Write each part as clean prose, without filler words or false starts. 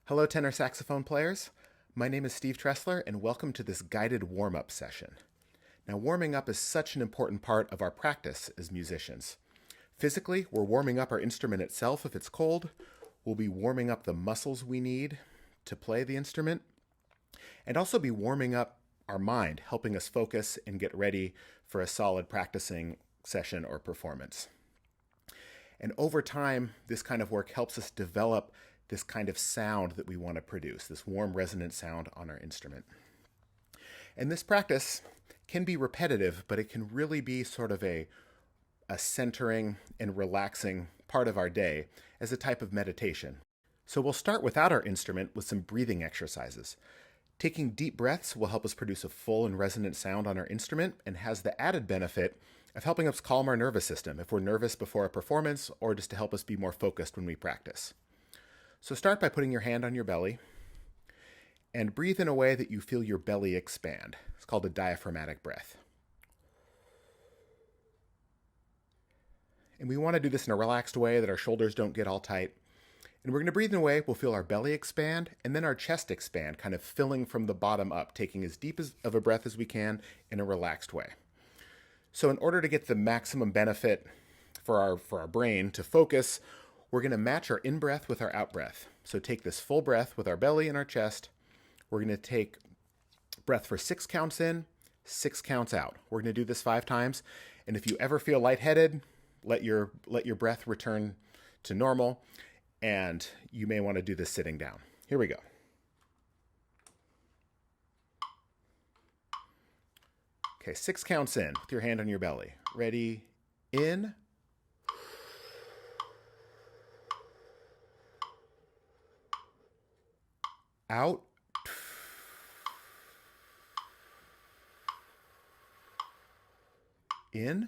Hello, tenor saxophone players. My name is Steve Treseler, and welcome to this guided warm-up session. Now, warming up is such an important part of our practice as musicians. Physically, we're warming up our instrument itself if it's cold. We'll be warming up the muscles we need to play the instrument, and also be warming up our mind, helping us focus and get ready for a solid practicing session or performance. And over time, this kind of work helps us develop this kind of sound that we want to produce, this warm resonant sound on our instrument. And this practice can be repetitive, but it can really be sort of a centering and relaxing part of our day as a type of meditation. So we'll start without our instrument with some breathing exercises. Taking deep breaths will help us produce a full and resonant sound on our instrument and has the added benefit of helping us calm our nervous system if we're nervous before a performance or just to help us be more focused when we practice. So start by putting your hand on your belly and breathe in a way that you feel your belly expand. It's called a diaphragmatic breath. And we want to do this in a relaxed way that our shoulders don't get all tight. And we're going to breathe in a way we'll feel our belly expand and then our chest expand, kind of filling from the bottom up, taking as deep of a breath as we can in a relaxed way. So in order to get the maximum benefit for our brain to focus, we're going to match our in-breath with our out-breath. So take this full breath with our belly and our chest. We're going to take breath for 6 counts in, 6 counts out. We're going to do this 5 times. And if you ever feel lightheaded, let your breath return to normal. And you may want to do this sitting down. Here we go. Okay, 6 counts in with your hand on your belly. Ready? In. Out. In.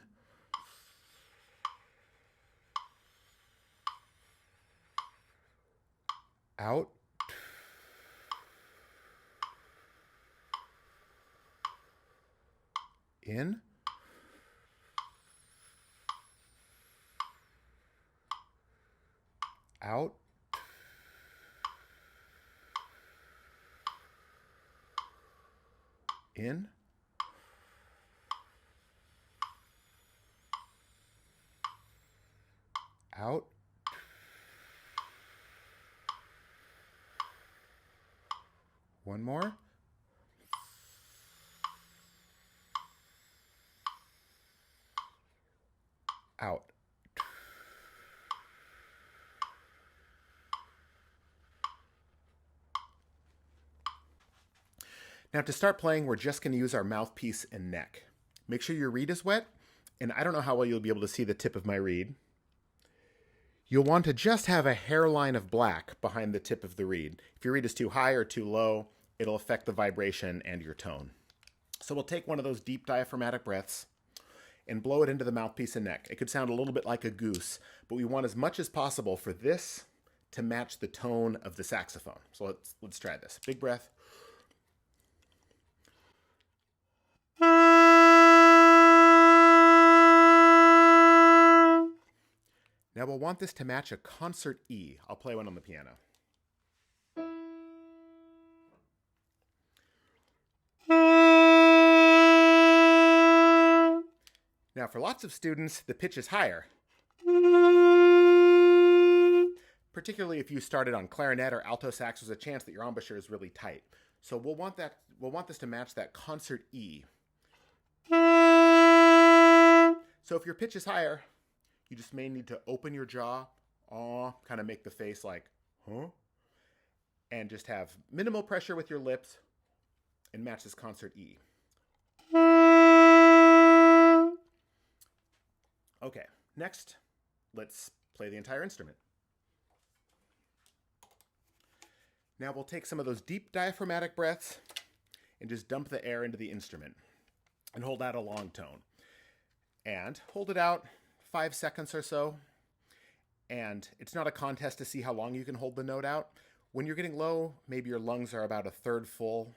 Out. In. Out. In. Out. One more. Out. Now to start playing, we're just going to use our mouthpiece and neck. Make sure your reed is wet, and I don't know how well you'll be able to see the tip of my reed. You'll want to just have a hairline of black behind the tip of the reed. If your reed is too high or too low, it'll affect the vibration and your tone. So we'll take one of those deep diaphragmatic breaths and blow it into the mouthpiece and neck. It could sound a little bit like a goose, but we want as much as possible for this to match the tone of the saxophone. So let's try this. Big breath. Now we'll want this to match a concert E. I'll play one on the piano. Now for lots of students, the pitch is higher. Particularly if you started on clarinet or alto sax, there's a chance that your embouchure is really tight. So we'll want this to match that concert E. So if your pitch is higher, you just may need to open your jaw, kind of make the face like, huh? And just have minimal pressure with your lips and match this concert E. Okay, next, let's play the entire instrument. Now we'll take some of those deep diaphragmatic breaths and just dump the air into the instrument and hold out a long tone. And hold it out 5 seconds or so. And it's not a contest to see how long you can hold the note out. When you're getting low, maybe your lungs are about a third full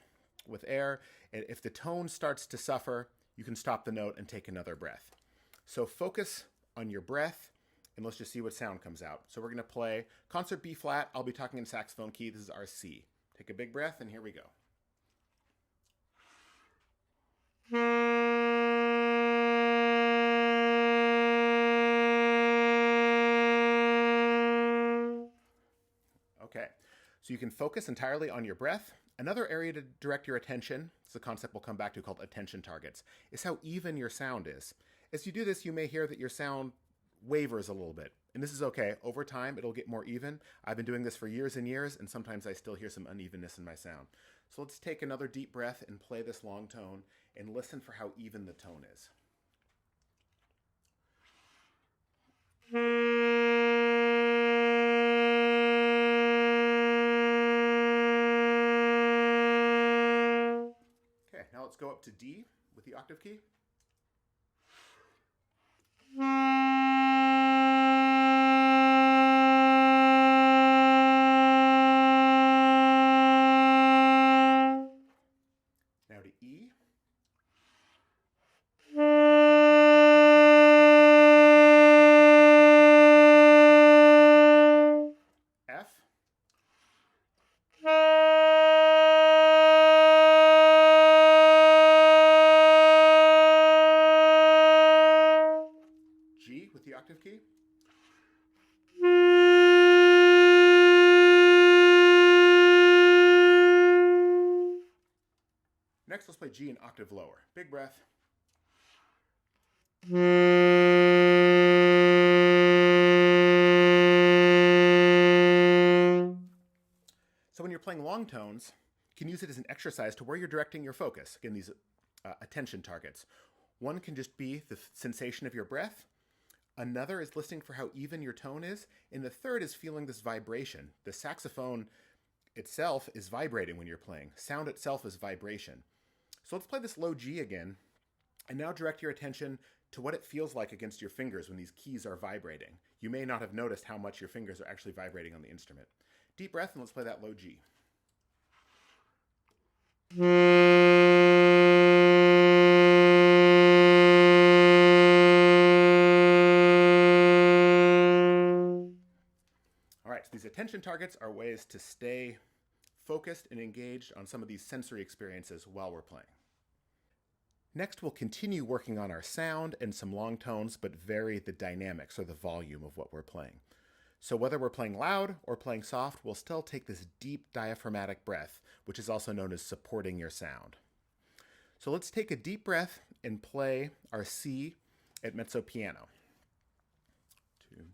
with air. And if the tone starts to suffer, you can stop the note and take another breath. So focus on your breath and let's just see what sound comes out. So we're going to play concert B flat. I'll be talking in saxophone key. This is our C. Take a big breath, and here we go. Okay, so you can focus entirely on your breath. Another area to direct your attention, it's a concept we'll come back to called attention targets, is how even your sound is. As you do this, you may hear that your sound wavers a little bit, and this is okay. Over time, it'll get more even. I've been doing this for years and years, and sometimes I still hear some unevenness in my sound. So let's take another deep breath and play this long tone and listen for how even the tone is. Okay, now let's go up to D with the octave key. Now to E. F. G with the octave key. Next, let's play G an octave lower. Big breath. So when you're playing long tones, you can use it as an exercise to where you're directing your focus. Again, these attention targets. One can just be the sensation of your breath. Another is listening for how even your tone is. And the third is feeling this vibration. The saxophone itself is vibrating when you're playing. Sound itself is vibration. So let's play this low G again. And now direct your attention to what it feels like against your fingers when these keys are vibrating. You may not have noticed how much your fingers are actually vibrating on the instrument. Deep breath, and let's play that low G. All right, so these attention targets are ways to stay focused and engaged on some of these sensory experiences while we're playing. Next, we'll continue working on our sound and some long tones, but vary the dynamics or the volume of what we're playing. So whether we're playing loud or playing soft, we'll still take this deep diaphragmatic breath, which is also known as supporting your sound. So let's take a deep breath and play our C at mezzo piano. 2.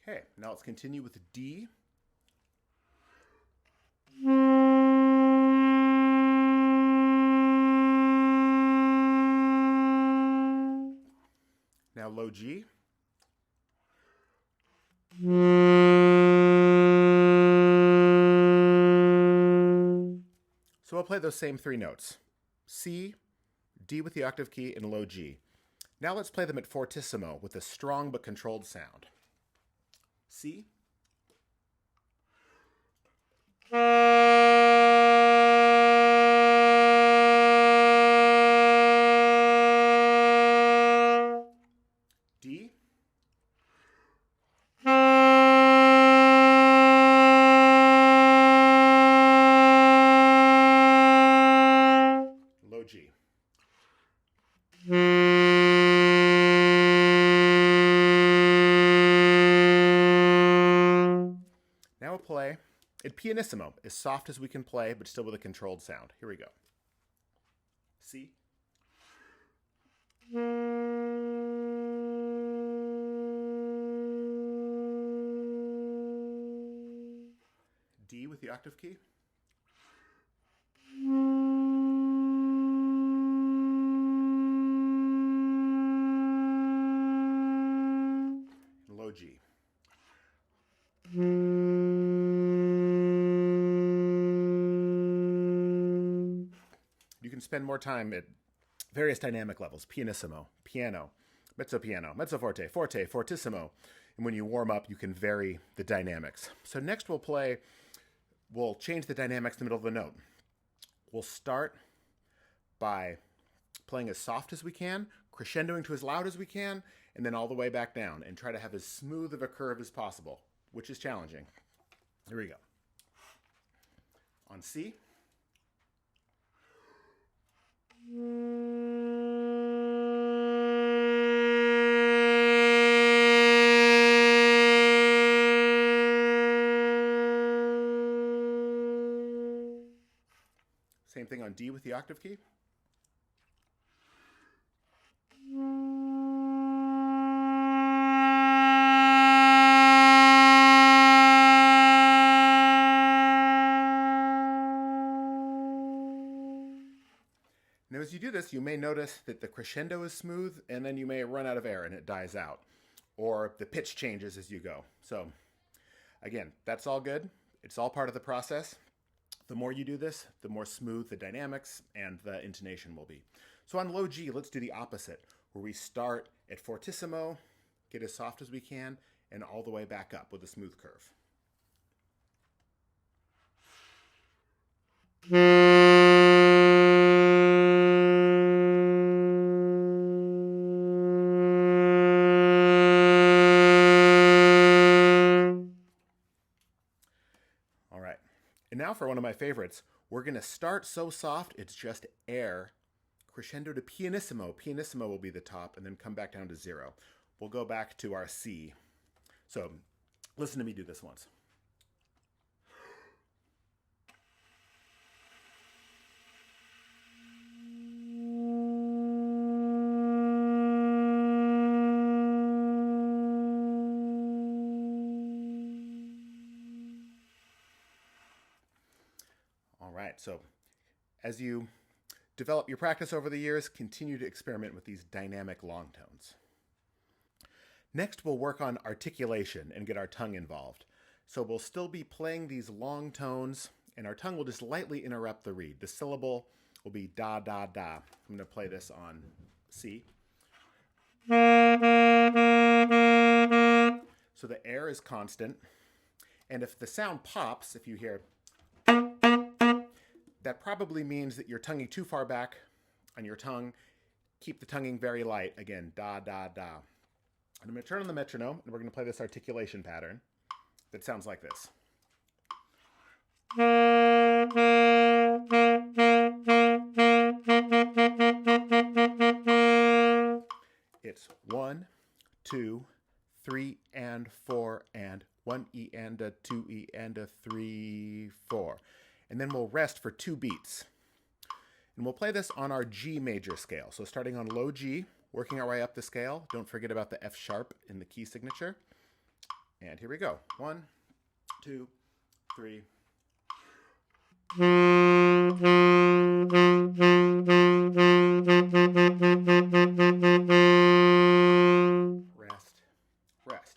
Okay, now let's continue with D. Now low G. So I'll play those same three notes. C, D with the octave key, and low G. Now let's play them at fortissimo with a strong but controlled sound. C. D. Low G. Now we'll play at pianissimo, as soft as we can play, but still with a controlled sound. Here we go. C. D with the octave key. Low G. You can spend more time at various dynamic levels: pianissimo, piano, mezzo forte, forte, fortissimo. And when you warm up, you can vary the dynamics. So next we'll play we'll change the dynamics in the middle of the note. We'll start by playing as soft as we can, crescendoing to as loud as we can, and then all the way back down, and try to have as smooth of a curve as possible, which is challenging. Here we go. On C. Same thing on D with the octave key. Now, as you do this, you may notice that the crescendo is smooth, and then you may run out of air and it dies out, or the pitch changes as you go. So, again, that's all good. It's all part of the process. The more you do this, the more smooth the dynamics and the intonation will be. So on low G, let's do the opposite, where we start at fortissimo, get as soft as we can, and all the way back up with a smooth curve. All right. And now for one of my favorites, we're going to start so soft, it's just air, crescendo to pianissimo. Pianissimo will be the top, and then come back down to 0. We'll go back to our C. So listen to me do this once. All right, so as you develop your practice over the years, continue to experiment with these dynamic long tones. Next, we'll work on articulation and get our tongue involved. So we'll still be playing these long tones, and our tongue will just lightly interrupt the reed. The syllable will be da, da, da. I'm going to play this on C. So the air is constant, and if the sound pops, if you hear, that probably means that you're tonguing too far back on your tongue. Keep the tonguing very light. Again, da, da, da. And I'm going to turn on the metronome, and we're going to play this articulation pattern that sounds like this. It's 1, 2, 3, and 4, and 1 E and a 2 E and a 3, 4. And then we'll rest for 2 beats. And we'll play this on our G major scale. So starting on low G, working our way up the scale. Don't forget about the F sharp in the key signature. And here we go. 1, 2, 3. Rest, rest.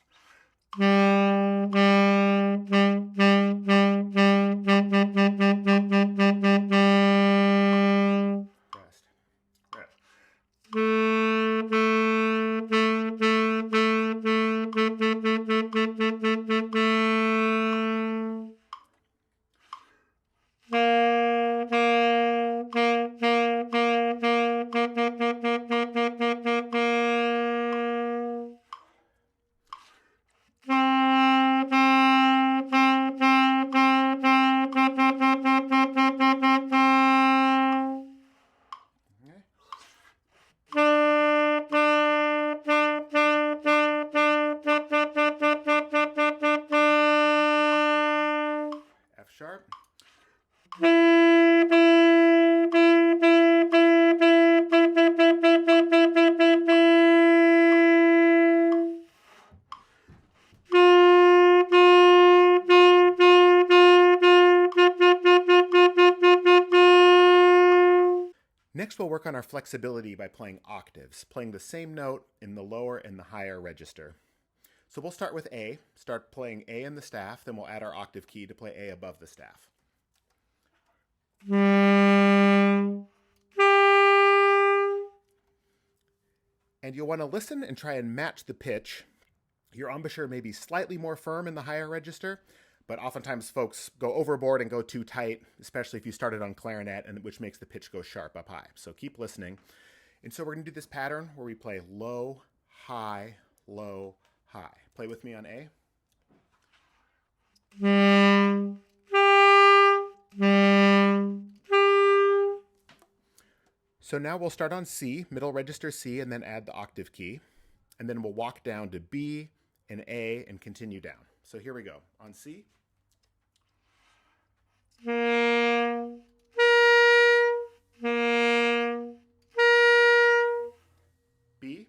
F sharp. Next, we'll work on our flexibility by playing octaves, playing the same note in the lower and the higher register. So we'll start with A, start playing A in the staff, then we'll add our octave key to play A above the staff. And you'll want to listen and try and match the pitch. Your embouchure may be slightly more firm in the higher register, But oftentimes folks go overboard and go too tight, especially if you started on clarinet, and which makes the pitch go sharp up high. So keep listening. And so we're going to do this pattern where we play low, high, low, high. Play with me on A. So now we'll start on C, middle register C, and then add the octave key. And then we'll walk down to B and A and continue down. So here we go. On C. B.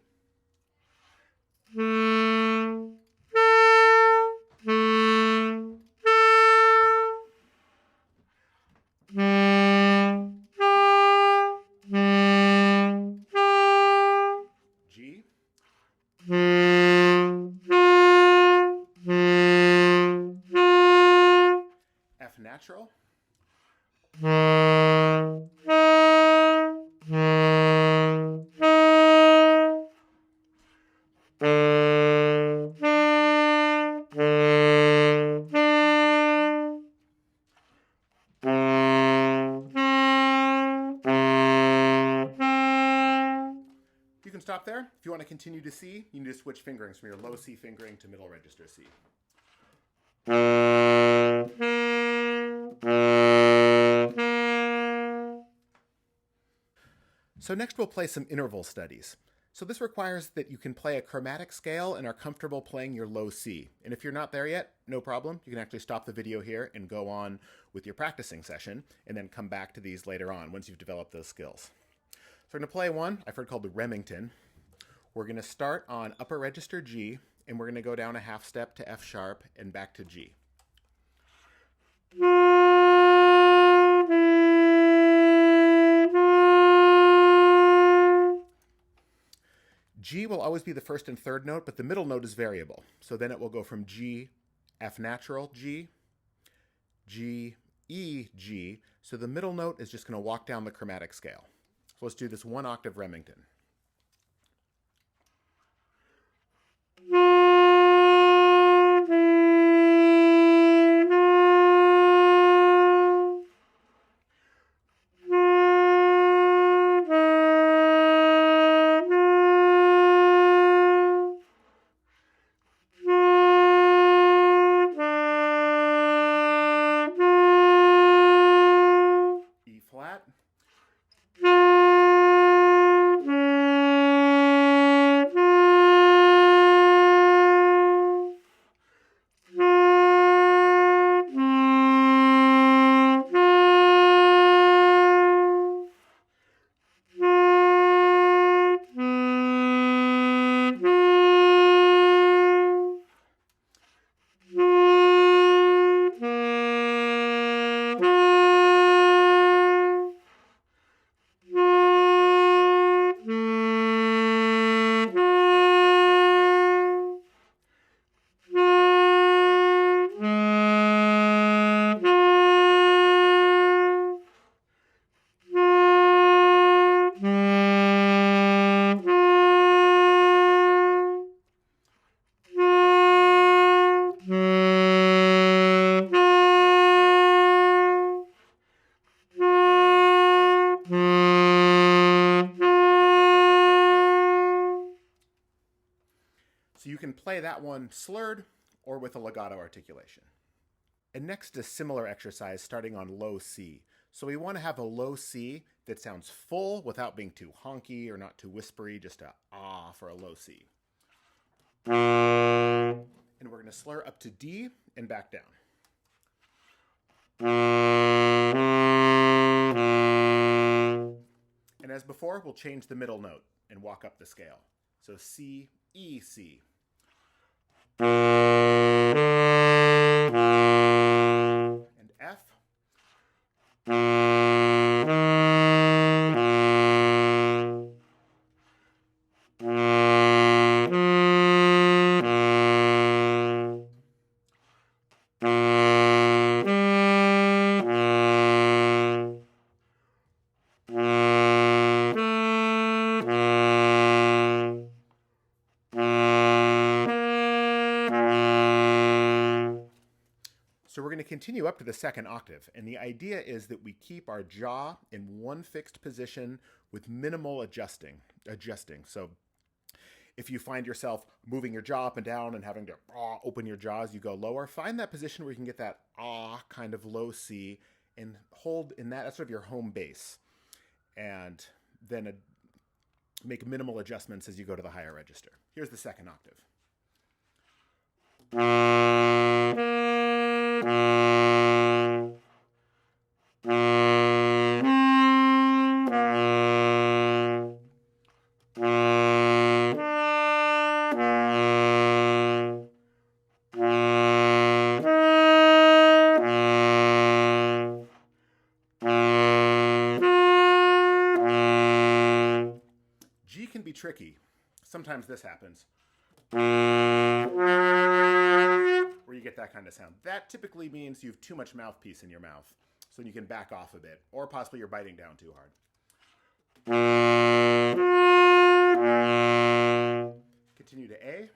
G. F natural. You can stop there. If you want to continue to C, you need to switch fingerings from your low C fingering to middle register C. So next we'll play some interval studies. So this requires that you can play a chromatic scale and are comfortable playing your low C. And if you're not there yet, no problem. You can actually stop the video here and go on with your practicing session and then come back to these later on once you've developed those skills. So we're going to play one I've heard called the Remington. We're going to start on upper register G, and we're going to go down a half step to F sharp and back to G. G will always be the first and third note, but the middle note is variable. So then it will go from G, F natural, G, G, E, G. So the middle note is just going to walk down the chromatic scale. So let's do this one octave Remington. So you can play that one slurred or with a legato articulation. And next, a similar exercise starting on low C. So we want to have a low C that sounds full without being too honky or not too whispery, just a ah for a low C. And we're going to slur up to D and back down. And as before, we'll change the middle note and walk up the scale. So C, E, C. And F. continue up to the second octave, and the idea is that we keep our jaw in one fixed position with minimal adjusting. So if you find yourself moving your jaw up and down and having to open your jaw as you go lower, find that position where you can get that kind of low C and hold in that. That's sort of your home base. And then make minimal adjustments as you go to the higher register. Here's the second octave. G can be tricky. Sometimes this happens, where you get that kind of sound. That typically means you have too much mouthpiece in your mouth, so you can back off a bit, or possibly you're biting down too hard. Continue to A.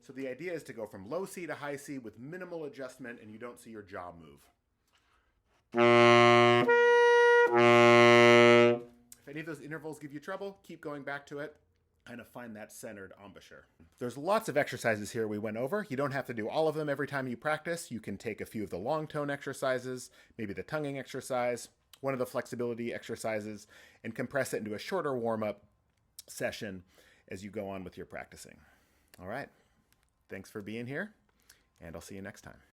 So the idea is to go from low C to high C with minimal adjustment, and you don't see your jaw move. If any of those intervals give you trouble, keep going back to it. Kind of find that centered embouchure. There's lots of exercises here we went over. You don't have to do all of them every time you practice. You can take a few of the long tone exercises, maybe the tonguing exercise, one of the flexibility exercises, and compress it into a shorter warm-up session as you go on with your practicing. All right. Thanks for being here, and I'll see you next time.